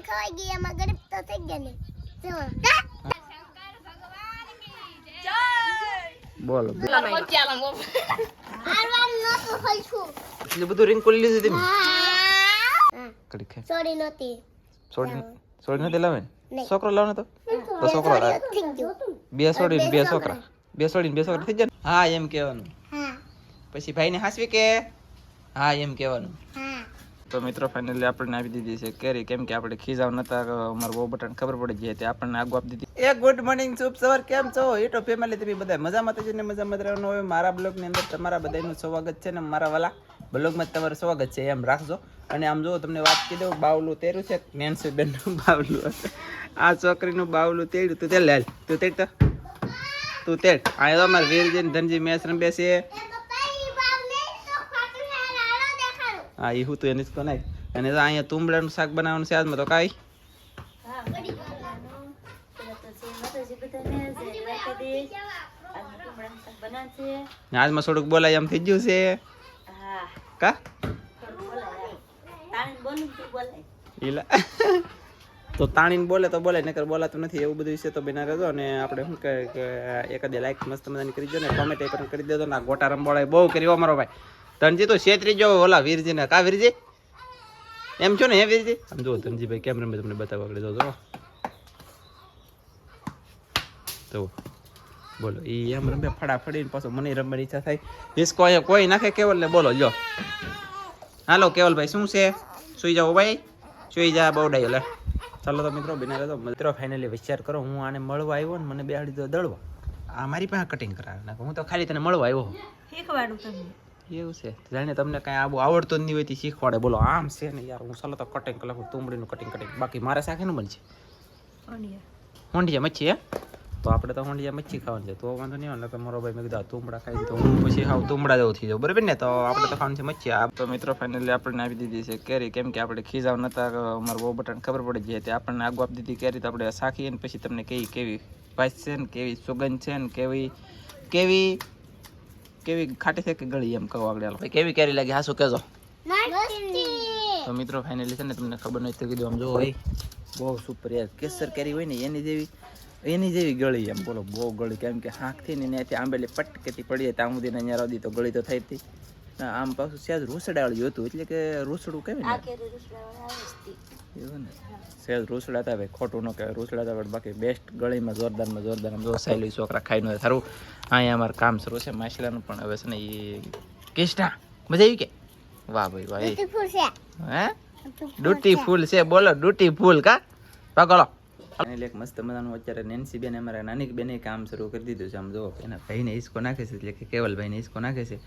ખવાઈ ગઈ એમાં ગરીબ તો થઈ ગયા ને જો બોલો આરવામ નતો ખલછું એટલે બધું રિંગ કોલી લીધી તમે કડી ખે સોરી નતી છોડી નથી લાવે ને છોકરો લાવને તો છોકરો થઈ ગયો બે છોકરા થઈ જાય હા એમ કહેવાનું હા પછી ભાઈને હાસવી કે હા એમ કહેવાનું હા તો મિત્રો ફાઇનલી આપણને આપી દીધી છે કેરી કેમ કે આપણે ખીજાવ નતા અમારું બહુ બટન ખબર પડી જાય તે આપણને આગુ આપી દીધી એ ગુડ મોર્નિંગ શુભ સવાર કેમ છો યુટ્યુબ ફેમિલી તમે બધા મજામાં તો ને મજામાં રહેવાનું હોય મારા બ્લોગની અંદર તમારા બધાનું સ્વાગત છે ને મારા વાલા બ્લોગમાં તમારું સ્વાગત છે એમ રાખજો અને આમ જો તમને વાત કહી દઉં બાવલું તેર્યું છે નેન્સી બેનનું બાવલું આ છોકરીનું બાવલું તેડ્યું તું તેલ લાલ તું તેડ તો તું તેડ આ તો અમારે વીરજી ને ધનજી મેચ રમે છે હા એ હું તો એની જ નાખ અને અહીંયા તુંબડાનું શાક બનાવવાનું છે આજમાં તો કાંઈ આજમાં થોડુંક બોલાય એમ થઈ ગયું છે કા તો તાણીને બોલે તો બોલે નકર બોલાતું નથી એવું બધું છે તો બિના રહેજો અને આપણે શું કહે કે એકાદી લાઈક મસ્ત મજાની કરી દો ને કોમેન્ટ પણ કરી દેજો ને ગોટા રંબોળાએ બહુ કર્યો અમારો ભાઈ ધનજી તો છેતરી જો ઓલા વીરજી ને કા વીરજી એમ છો ને હે વીરજી આમ જો ધનજીભાઈ કેમ રમે તમને બતાવવા આગળ જો તો બોલો એ એમ રમે ફડાફડીને પાછો મને રમવાની ઈચ્છા થાય હિસ્કો અહીંયા કોઈ નાખે કેવલ ને બોલો જો હાલો કેવલભાઈ શું છે સુઈ જાઓ ભાઈ સુઈ જા બહુ ડાઈ લે ચાલો તો મિત્રો બિના રહેતો મિત્રો ફાઇનલી વિચાર કરો હું આને મળવા આવ્યો ને મને બેહાડી દો દળવા આ મારી પાસે કટિંગ કરાવે નાખો હું તો ખાલી તને મળવા આવ્યો શીખવાડું તમને એવું છે જાણે તમને કાંઈ આવું આવડતું જ નહીં હોય તે શીખવાડે બોલો આમ છે ને યાર હું ચાલો તો કટિંગ કલાક તુંબડીનું કટિંગ બાકી મારે શાખેનું બનશે હોંડિયા મચ્છી હે તો આપણે તો હોંડિયા મચ્છી ખાવાની છે તો વાંધો નહીં આવે ને મારો ભાઈ મેં કીધું તુંબડા ખાઈ તો હું પછી ખાવ તુંબડા જેવું થઈ જાઉં બરાબર ને તો આપણે તો ખાવાનું છે મચ્છી આ તો મિત્રો ફાઇનલી આપણને આપી દીધી છે કેરી કેમ કે આપણે ખીજાવ નતા અમારું બહુ બટન ખબર પડી જાય તે આપણને આગુ આપી દીધી કેરી તો આપણે શાખીએ ને પછી તમને કેવી ભાઈ છે ને કેવી સુગંધ છે ને કેવી ખાટી છે કે ગળી એમ કહો આગળ ભાઈ કેવી કેરી લાગી હા શું કહેજો તો મિત્રો ફાઇનલી છે ને તમને ખબર નથી તો કીધું આમ જો ભાઈ બહુ સુપર યાર કેસર કેરી હોય ને એની જેવી ગળી એમ બોલો બહુ ગળી કેમ કે હાંકથી ને ત્યાંથી આંબેલી પટકેથી પડીએ ત્યાં સુધી અહીંયા રદી તો ગળી તો થઈ હતી આમ પાછું સહેજ રૂસડાવાળું હતું એટલે કે રૂસડું કહેવાય ને એવું ને સહેજ રૂસડા હતા ભાઈ ખોટું ન કહેવાય રૂસડા હતા બાકી બેસ્ટ ગળીમાં જોરદાર આમ જો સાયલું છોકરા ખાઈ ન સારું અહીંયા અમારે કામ શરૂ છે માછલાનું પણ હવે છે ને એ કિષ્ટા મજા આવી કે વાહ ભાઈ વાહ હે ડૂટી ફૂલ છે બોલો ડૂટી ફૂલ કા પકડો એક મસ્ત મજાનું અત્યારે નેન્સી બેન અમારા નાની બેને કામ શરૂ કરી દીધું છે આમ જો એના ભાઈને હિસ્કો નાખે છે એટલે કે કેવલભાઈને હિસ્કો નાખે છે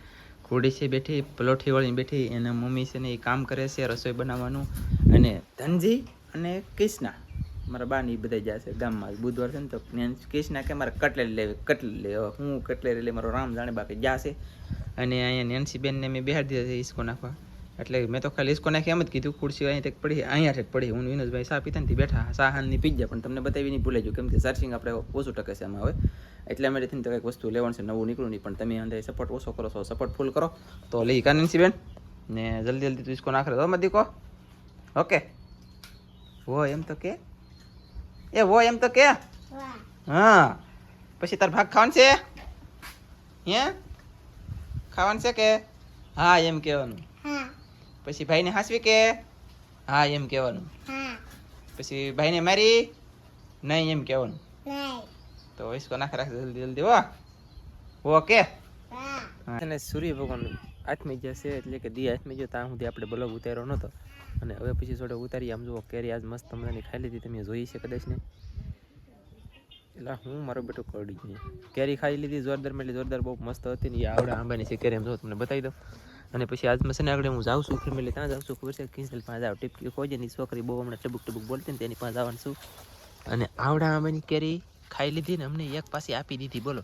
ખોડી છે બેઠી પલોઠી વાળી બેઠી એના મમ્મી છે ને એ કામ કરે છે રસોઈ બનાવવાનું અને ધનજી અને કિષ્ના મારા બાની બધા જાય છે ગામમાં બુધવાર છે ને તો કિષ્ના કે મારે કટલેરી લેવી હું કટલેરી લે મારો રામ જાણે બાકી જશે અને અહીંયા નેન્સી બેનને મેં બેહાડી દીધા છે હિસ્કો નાખવા એટલે મેં તો ખાલી હિસ્કો નાખી એમ જ કીધું ખુરશી અહીંયા પડી હું વિનોદભાઈ સા પીતા ને બેઠા સાહાનની પીજા પણ તમને બતાવી નહીં ભૂલાઈ ગયું કેમ કે સર્ચિંગ આપણે ઓછું ટકે છે એમાં હવે એટલે અમે તો કંઈક વસ્તુ લેવાનું છે નવું નીકળું નહીં પણ તમે અંદર સપોર્ટ ઓછો કરો છો સપોર્ટ ફૂલ કરો તો લઈ નેન્સી બેન ને જલ્દી તું હિસ્કો નાખે તો મત દીકો ઓકે વો એમ તો કે એમ તો કે હા પછી તાર ભાગ ખાવાનું છે હે ખાવાનું છે કે હા એમ કહેવાનું પછી ભાઈને હાસવી કે હા એમ કહેવાનું પછી ભાઈને મારી નહીં એમ કહેવાનું તો હિસ્કો નાખી રાખશે જલ્દી ઓકે અને સૂર્ય ભગવાન આથમી જશે એટલે કે દી આથમી ગયો ત્યાં સુધી આપણે બ્લોગ ઉતાર્યો નહોતો અને હવે પછી થોડો ઉતારી આમ જુઓ કેરી આજ મસ્ત મજાની ખાઈ લીધી તમે જોઈ છે કદાચ ને એટલે હું મારો બેટો કરડી ગઈ કેરી ખાઈ લીધી જોરદાર બહુ મસ્ત હતી ને આવડે આંબાની છે કેરી એમ જો તમને બતાવી દઉં અને પછી આજ મસીને આગળ હું જાઉં છું ફેમિલી ત્યાં જાઉં છું ખબર છે કિંજલ પાસે આવ ટીપકી ખોજે ની છોકરી બહુ હમણાં ટબુક બોલતી ને તેની પાસે આવવાનું છું અને આવડા આંબાની કેરી ખાઈ લીધી ને અમને એક પાસે આપી દીધી બોલો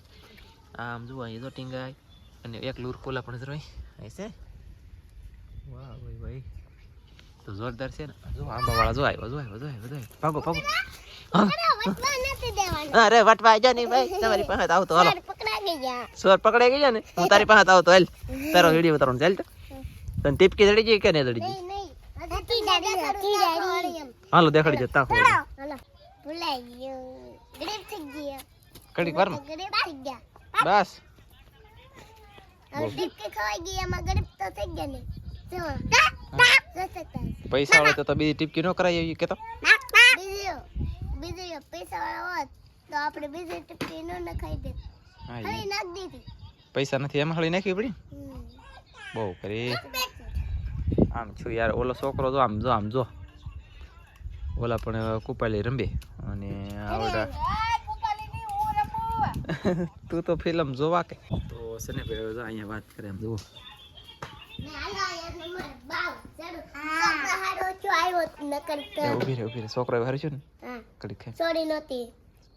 આમ જુઓ અહીં તો ટીંગાય અને એક લૂર કોલા પણ રોઈ અહીં છે વાહ ભાઈ તો જોરદાર છે ને જો આંબાવાળા જો આવ્યો ભાગો અરે વટવા જા નહીં ભાઈ તમારી પાસે આવતો હાલો સોર પકડાઈ ગયા ને હું તારી પાસે આવતો હાલ તારો વિડીયો ઉતારવાનો ચાલ તને ટીપકી ચડી ગઈ કે નહીં ચડી ગઈ હાલો દેખાડી જતા હોય હાલો ભૂલાઈ ગયો ગરીબ થઈ ગયો કડીક વારમાં ગરીબ થઈ ગયા બસ હવે ટીપકી ખવાઈ ગઈ એમાં ગરીબ તો થઈ ગયા ને જો પૈસા વાળો તો બીજી ટીપકી ન કરાય એવી કેતો બીજો પૈસા વાળા હોત તો આપણે બીજી ટીપકી ન નખાઈ દે હળી નાખ દીધી પૈસા નથી એમાં હળી નાખવી પડી બહુ કરી આમ છું યાર ઓલો છોકરો જો આમ જો ઓલા પણ કુપાલી રંબે અને આવડા તું તો ફિલ્મ જોવા કે તો સને ભાઈ જો અહીંયા વાત કરે એમ જુઓ ઉભી રે છોકરો હારી છું ને કડીક સોરી નહોતી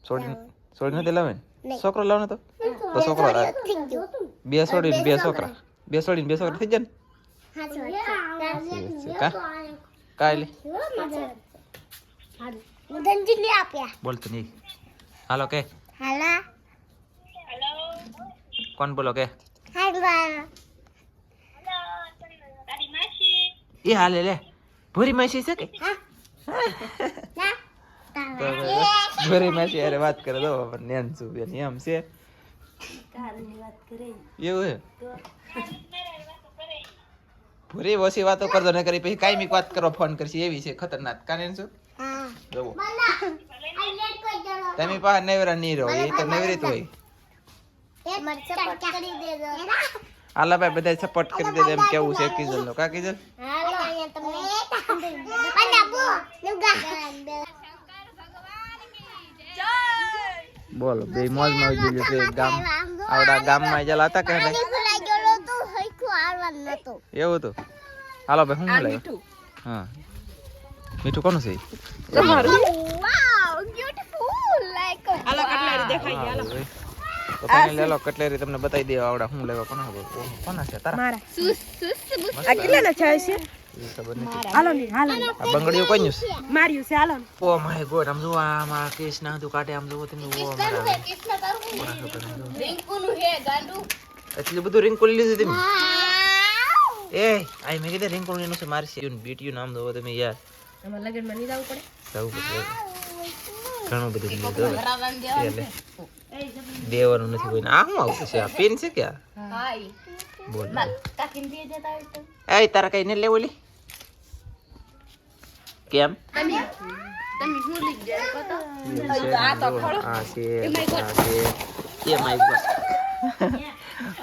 છોડી નથી લાવે ને છોકરો લાવને તો છોકરો બે છોડી બે છોકરા બે છોડી બે છોકરા થઈ જાય ને કાલે બોલતો નહીં હાલો કે હાલા કોણ બોલો કે હાલા એ હાલે લે ભૂરી માસી છે કે ભૂરી માસી અરે વાત કરે દો નેન છું એમ છે એવું હે ભૂરી ઓછી વાતો કરજો ને કરી પછી કાયમી વાત કરો ફોન કરશી એવી છે ખતરનાક કાને શું જોવો તમે પાસે નવરા નહીં રહો એ તો નવરી તો હોય આલા ભાઈ બધા સપોર્ટ કરી દે એમ કેવું છે કીજલ નો કા કીજલ બોલો બે મોજ માં જોઈ લે ગામ આવડા ગામમાં જલા હતા કે એવું તો હાલો ભાઈ હું લાવ્યો હા મીઠું કોનું છે તો તમે લે લો કટલેરી તમને બતાવી દે આવડા હું લેવા કોના છે તારા મારા આ કેટલાના છે એ ખબર નથી હાલો ને હાલો આ બંગડીઓ કોનું છે માર્યું છે હાલો ઓ માય ગોડ આમ જો આમાં કેસ ના હતું કાટે આમ જો તમે ઓ મારા રિંકુનું હે ગાંડુ એટલું બધું રિંકુલ લીધું તમે એ આઈ મે કીધું રિંકુલ નું છે મારી છે બીટીયું નામ દો તમે યાર અમાર લગન માં ની જાવ પડે જવું પડે ઘણું બધું લીધું ભરાવાન દેવાનું છે દેવાનું નથી કોઈને આ શું આવતું છે આ પેન છે કે હાઈ બોલ કાકીને દે દેતા હોય તો એ તારા કઈ ને લેવો લે કેમ તમે હું લઈ જાય પતો આ તો ખરો આ છે એ માય ગોડ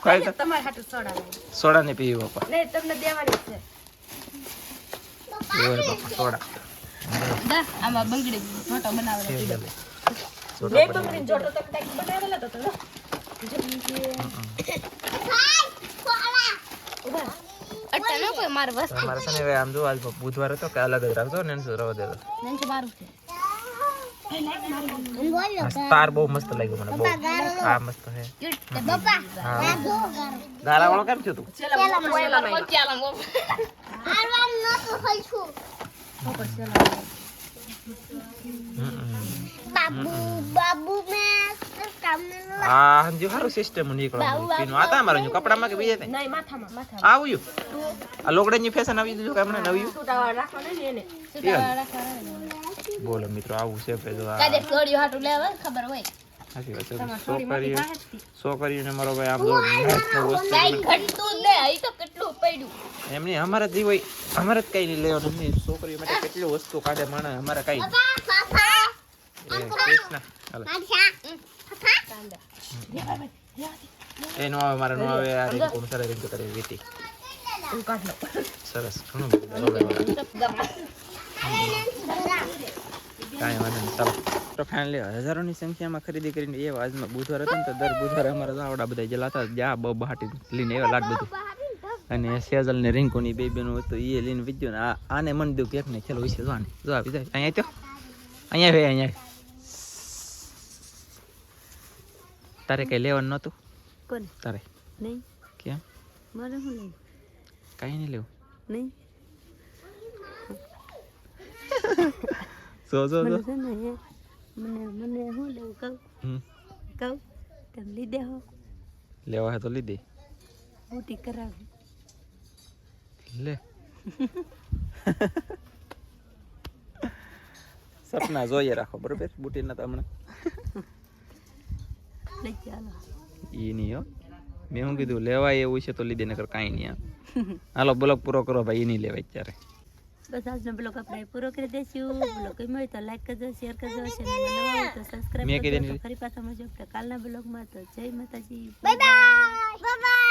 કોઈ તો તમારે હાટુ સોડા સોડા ને પીવી બાપા નહીં તમને દેવાની છે ઓય બાપા સોડા દા આમાં બંગડી મોટો બનાવેલો છે છે લે બે બંગડી જોટો તક તક બનાવેલો તો અટ્ટા ન કોઈ માર વસ્તુ તમારે છે ને આમ જો આજ બુધવાર હતો કે અલગ જ રાખજો ને શું રવા દેજો નંજ મારું છે સ્ટાર બહુ મસ્ત લાગ્યો મને બહુ આ મસ્ત છે ગારા વાળો કેમ છે તું આ હંજો હારું સિસ્ટમ નીકળો પીનો આતા મારો જો કપડામાં કે બીજે તે નહીં માથામાં આવ્યું આ લોકડાની ફેશન આવી દીધું કે હમણાં નવ્યું સુટાવા રાખવાનો ને એને સુટાવા રાખવાનો બોલો મિત્રો આવું છે પે જો આ કાદે સોડિયો હાટુ લેવા ખબર હોય સાચી વાત છે છોકરીઓને મારો ભાઈ આમ જો વસ્તુ કાઈ ઘટતું જ ને આ તો કેટલું પડ્યું એમની અમારે જ હોય અમારે જ કઈ નહીં લેવાનું એમની છોકરીઓ માટે કેટલી વસ્તુ કાઢે માણસ અમારે કઈ કૃષ્ણ હાલો એ નો આવે મારે નો આવે આ રીંગ કોણ સારા રીંગ કરે વીટી સરસ ઘણું કાંઈ વાંધો નહીં ચાલો તો ફાઇનલી હજારોની સંખ્યામાં ખરીદી કરીને એ આજમાં બુધવાર હતો ને તો દર બુધવારે અમારા આવડા બધા જેલા હતા જ્યાં બહાટી લઈને એવા લાડ બધું અને સેજલ ને રિંકુની બે બેનો હતો એ લઈને વિદ્યો ને આને મન દઉં કેક ને ખેલો વિશે જો આને જો આવી જાય અહીંયા તો અહીંયા તારે કઈ લેવાનું નતું કોને તારે નહીં કેમ મારે હું નહીં કઈ નહીં લેવું નહીં જો જો જો મને હું લેવું કહું તમે લીધે હો લેવા હે તો લીધી બુટી કરાવી લે સપના જોઈએ રાખો બરોબર બુટીના તો હમણાં લઈ ચાલો ઈ નહીં હો મેં શું કીધું લેવાય એવું છે તો લીધે નકર કાંઈ નહીં હાલો બ્લોગ પૂરો કરો ભાઈ એ નહીં લેવાય અત્યારે બસ આજનો બ્લોગ આપણે પૂરો કરી દઈશું બ્લોગ ગમ્યો હોય તો લાઈક કરજો શેર કરજો ચેનલ નવા હોય તો સબસ્ક્રાઇબ કરજો તો ફરી પાછા મળજો આપણે કાલના બ્લોગમાં તો જય માતાજી બાય બાય બાય બાય